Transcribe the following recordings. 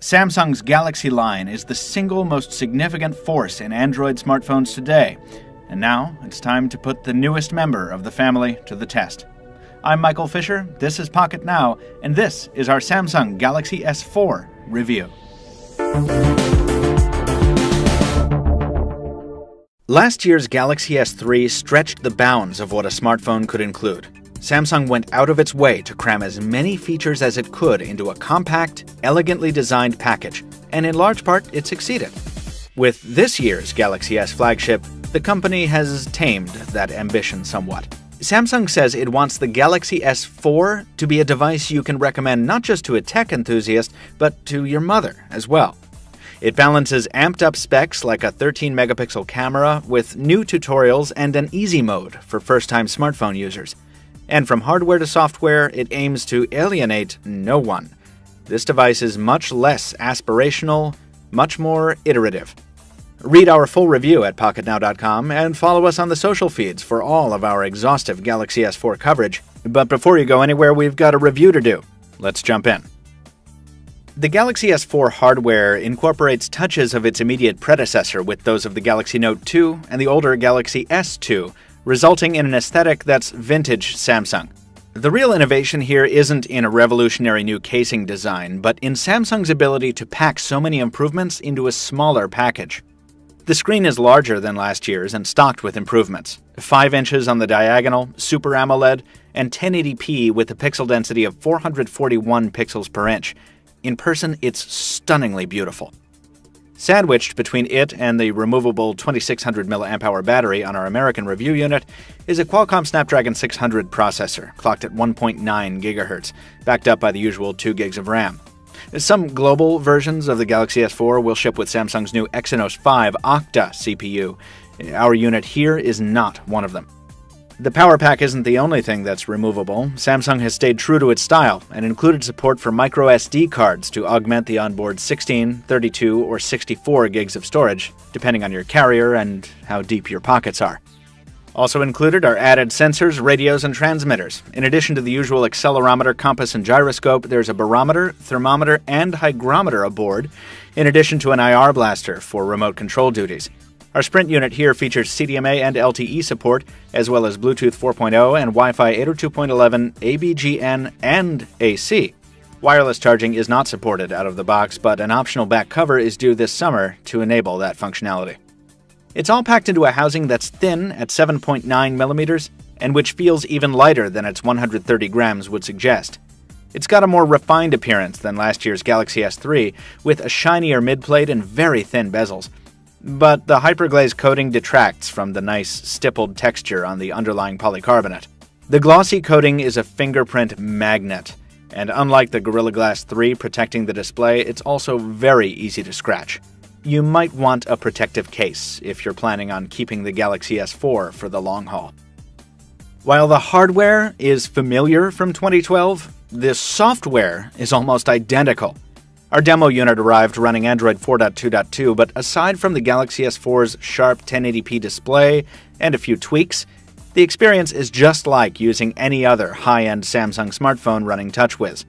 Samsung's Galaxy line is the single most significant force in Android smartphones today, and now it's time to put the newest member of the family to the test. I'm Michael Fisher, this is Pocket Now, and this is our Samsung Galaxy S4 review. Last year's Galaxy S3 stretched the bounds of what a smartphone could include. Samsung went out of its way to cram as many features as it could into a compact, elegantly designed package, and in large part, it succeeded. With this year's Galaxy S flagship, the company has tamed that ambition somewhat. Samsung says it wants the Galaxy S4 to be a device you can recommend not just to a tech enthusiast, but to your mother as well. It balances amped-up specs like a 13-megapixel camera with new tutorials and an easy mode for first-time smartphone users. And from hardware to software, it aims to alienate no one. This device is much less aspirational, much more iterative. Read our full review at PocketNow.com and follow us on the social feeds for all of our exhaustive Galaxy S4 coverage. But before you go anywhere, we've got a review to do. Let's jump in. The Galaxy S4 hardware incorporates touches of its immediate predecessor with those of the Galaxy Note 2 and the older Galaxy S2, resulting in an aesthetic that's vintage Samsung. The real innovation here isn't in a revolutionary new casing design, but in Samsung's ability to pack so many improvements into a smaller package. The screen is larger than last year's and stocked with improvements. 5 inches on the diagonal, Super AMOLED, and 1080p with a pixel density of 441 pixels per inch. In person, it's stunningly beautiful. Sandwiched between it and the removable 2600 mAh battery on our American review unit is a Qualcomm Snapdragon 600 processor, clocked at 1.9 GHz, backed up by the usual 2 gigs of RAM. Some global versions of the Galaxy S4 will ship with Samsung's new Exynos 5 Octa CPU. Our unit here is not one of them. The power pack isn't the only thing that's removable. Samsung has stayed true to its style and included support for microSD cards to augment the onboard 16, 32, or 64 gigs of storage, depending on your carrier and how deep your pockets are. Also included are added sensors, radios, and transmitters. In addition to the usual accelerometer, compass, and gyroscope, there's a barometer, thermometer, and hygrometer aboard, in addition to an IR blaster for remote control duties. Our Sprint unit here features CDMA and LTE support, as well as Bluetooth 4.0 and Wi-Fi 802.11, ABGN, and AC. Wireless charging is not supported out of the box, but an optional back cover is due this summer to enable that functionality. It's all packed into a housing that's thin at 7.9 millimeters, and which feels even lighter than its 130 grams would suggest. It's got a more refined appearance than last year's Galaxy S3, with a shinier midplate and very thin bezels. But the hyperglaze coating detracts from the nice stippled texture on the underlying polycarbonate. The glossy coating is a fingerprint magnet, and unlike the Gorilla Glass 3 protecting the display, it's also very easy to scratch. You might want a protective case if you're planning on keeping the Galaxy S4 for the long haul. While the hardware is familiar from 2012, the software is almost identical. Our demo unit arrived running Android 4.2.2, but aside from the Galaxy S4's sharp 1080p display and a few tweaks, the experience is just like using any other high-end Samsung smartphone running TouchWiz.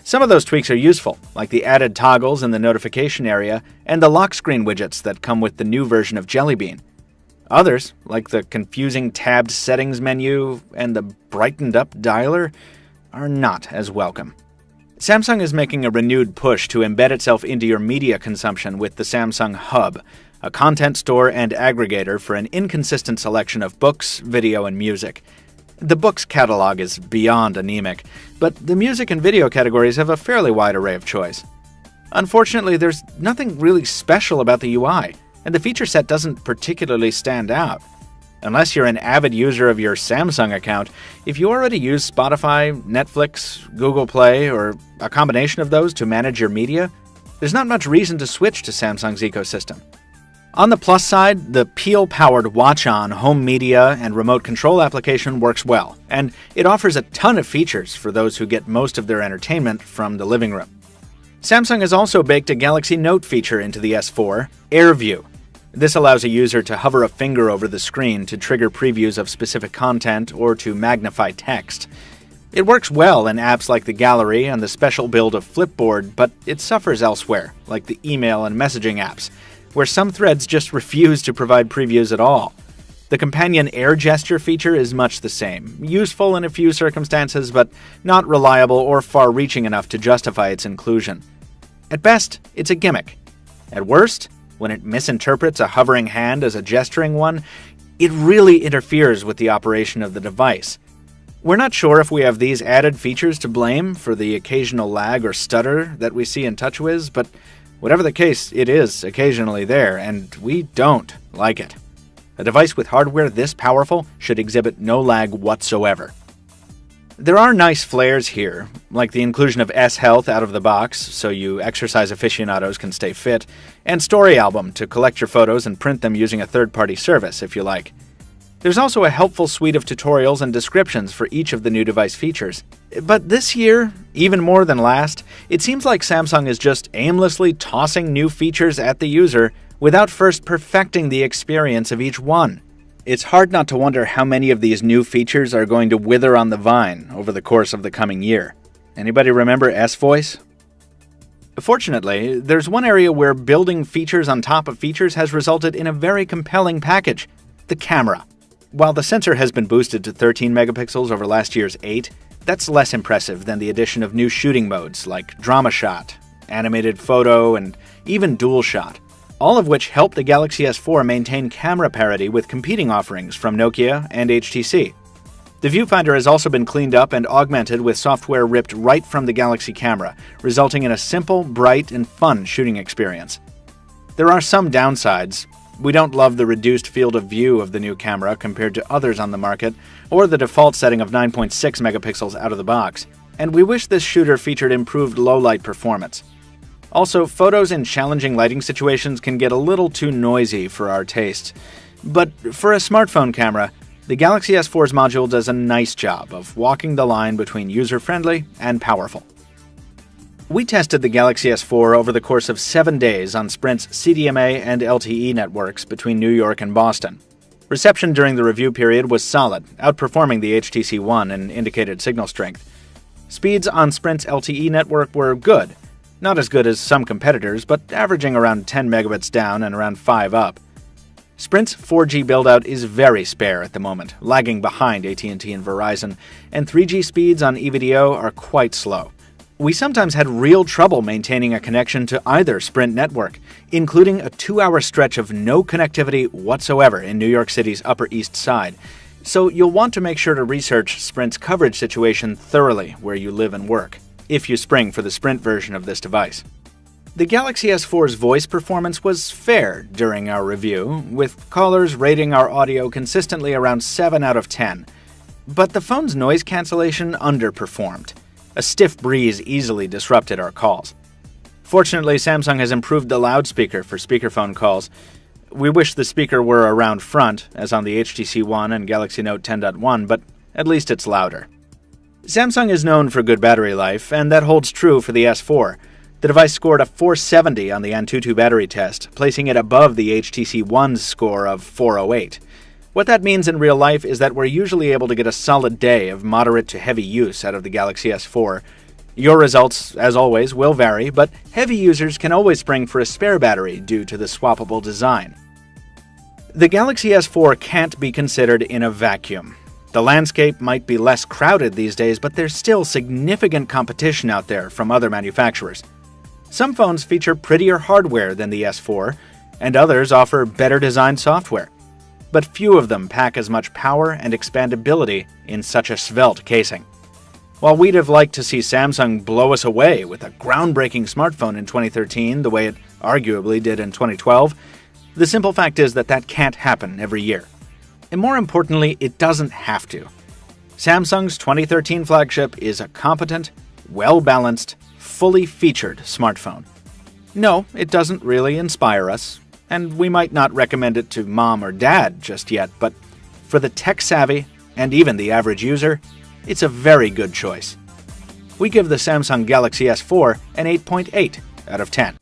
Some of those tweaks are useful, like the added toggles in the notification area and the lock screen widgets that come with the new version of Jelly Bean. Others, like the confusing tabbed settings menu and the brightened-up dialer, are not as welcome. Samsung is making a renewed push to embed itself into your media consumption with the Samsung Hub, a content store and aggregator for an inconsistent selection of books, video, and music. The books catalog is beyond anemic, but the music and video categories have a fairly wide array of choice. Unfortunately, there's nothing really special about the UI, and the feature set doesn't particularly stand out. Unless you're an avid user of your Samsung account, if you already use Spotify, Netflix, Google Play, or a combination of those to manage your media, there's not much reason to switch to Samsung's ecosystem. On the plus side, the Peel-powered Watch On home media and remote control application works well, and it offers a ton of features for those who get most of their entertainment from the living room. Samsung has also baked a Galaxy Note feature into the S4, AirView. This allows a user to hover a finger over the screen to trigger previews of specific content or to magnify text. It works well in apps like the Gallery and the special build of Flipboard, but it suffers elsewhere, like the email and messaging apps, where some threads just refuse to provide previews at all. The companion air gesture feature is much the same, useful in a few circumstances, but not reliable or far-reaching enough to justify its inclusion. At best, it's a gimmick. At worst, when it misinterprets a hovering hand as a gesturing one, it really interferes with the operation of the device. We're not sure if we have these added features to blame for the occasional lag or stutter that we see in TouchWiz, but whatever the case, it is occasionally there, and we don't like it. A device with hardware this powerful should exhibit no lag whatsoever. There are nice flares here, like the inclusion of S-Health out of the box so you exercise aficionados can stay fit, and Story Album to collect your photos and print them using a third-party service if you like. There's also a helpful suite of tutorials and descriptions for each of the new device features. But this year, even more than last, it seems like Samsung is just aimlessly tossing new features at the user without first perfecting the experience of each one. It's hard not to wonder how many of these new features are going to wither on the vine over the course of the coming year. Anybody remember S-Voice? Fortunately, there's one area where building features on top of features has resulted in a very compelling package: the camera. While the sensor has been boosted to 13 megapixels over last year's 8, that's less impressive than the addition of new shooting modes like Drama Shot, Animated Photo, and even Dual Shot, all of which help the Galaxy S4 maintain camera parity with competing offerings from Nokia and HTC. The viewfinder has also been cleaned up and augmented with software ripped right from the Galaxy camera, resulting in a simple, bright, and fun shooting experience. There are some downsides. We don't love the reduced field of view of the new camera compared to others on the market, or the default setting of 9.6 megapixels out of the box, and we wish this shooter featured improved low-light performance. Also, photos in challenging lighting situations can get a little too noisy for our taste. But for a smartphone camera, the Galaxy S4's module does a nice job of walking the line between user-friendly and powerful. We tested the Galaxy S4 over the course of 7 days on Sprint's CDMA and LTE networks between New York and Boston. Reception during the review period was solid, outperforming the HTC One in indicated signal strength. Speeds on Sprint's LTE network were good. Not as good as some competitors, but averaging around 10 megabits down and around 5 up. Sprint's 4G build-out is very spare at the moment, lagging behind AT&T and Verizon, and 3G speeds on EVDO are quite slow. We sometimes had real trouble maintaining a connection to either Sprint network, including a 2-hour stretch of no connectivity whatsoever in New York City's Upper East Side. So you'll want to make sure to research Sprint's coverage situation thoroughly where you live and work, if you spring for the Sprint version of this device. The Galaxy S4's voice performance was fair during our review, with callers rating our audio consistently around 7 out of 10. But the phone's noise cancellation underperformed. A stiff breeze easily disrupted our calls. Fortunately, Samsung has improved the loudspeaker for speakerphone calls. We wish the speaker were around front, as on the HTC One and Galaxy Note 10.1, but at least it's louder. Samsung is known for good battery life, and that holds true for the S4. The device scored a 470 on the Antutu battery test, placing it above the HTC One's score of 408. What that means in real life is that we're usually able to get a solid day of moderate to heavy use out of the Galaxy S4. Your results, as always, will vary, but heavy users can always spring for a spare battery due to the swappable design. The Galaxy S4 can't be considered in a vacuum. The landscape might be less crowded these days, but there's still significant competition out there from other manufacturers. Some phones feature prettier hardware than the S4, and others offer better designed software. But few of them pack as much power and expandability in such a svelte casing. While we'd have liked to see Samsung blow us away with a groundbreaking smartphone in 2013 the way it arguably did in 2012, the simple fact is that that can't happen every year. And more importantly, it doesn't have to. Samsung's 2013 flagship is a competent, well-balanced, fully featured smartphone. No, it doesn't really inspire us, and we might not recommend it to mom or dad just yet, but for the tech-savvy, and even the average user, it's a very good choice. We give the Samsung Galaxy S4 an 8.8 out of 10.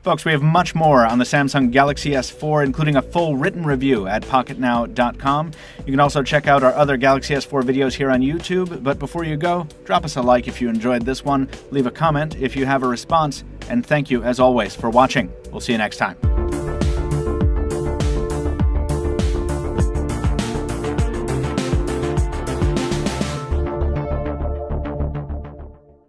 Folks, we have much more on the Samsung Galaxy S4, including a full written review at pocketnow.com. You can also check out our other Galaxy S4 videos here on YouTube, but before you go, drop us a like if you enjoyed this one, leave a comment if you have a response, and thank you, as always, for watching. We'll see you next time.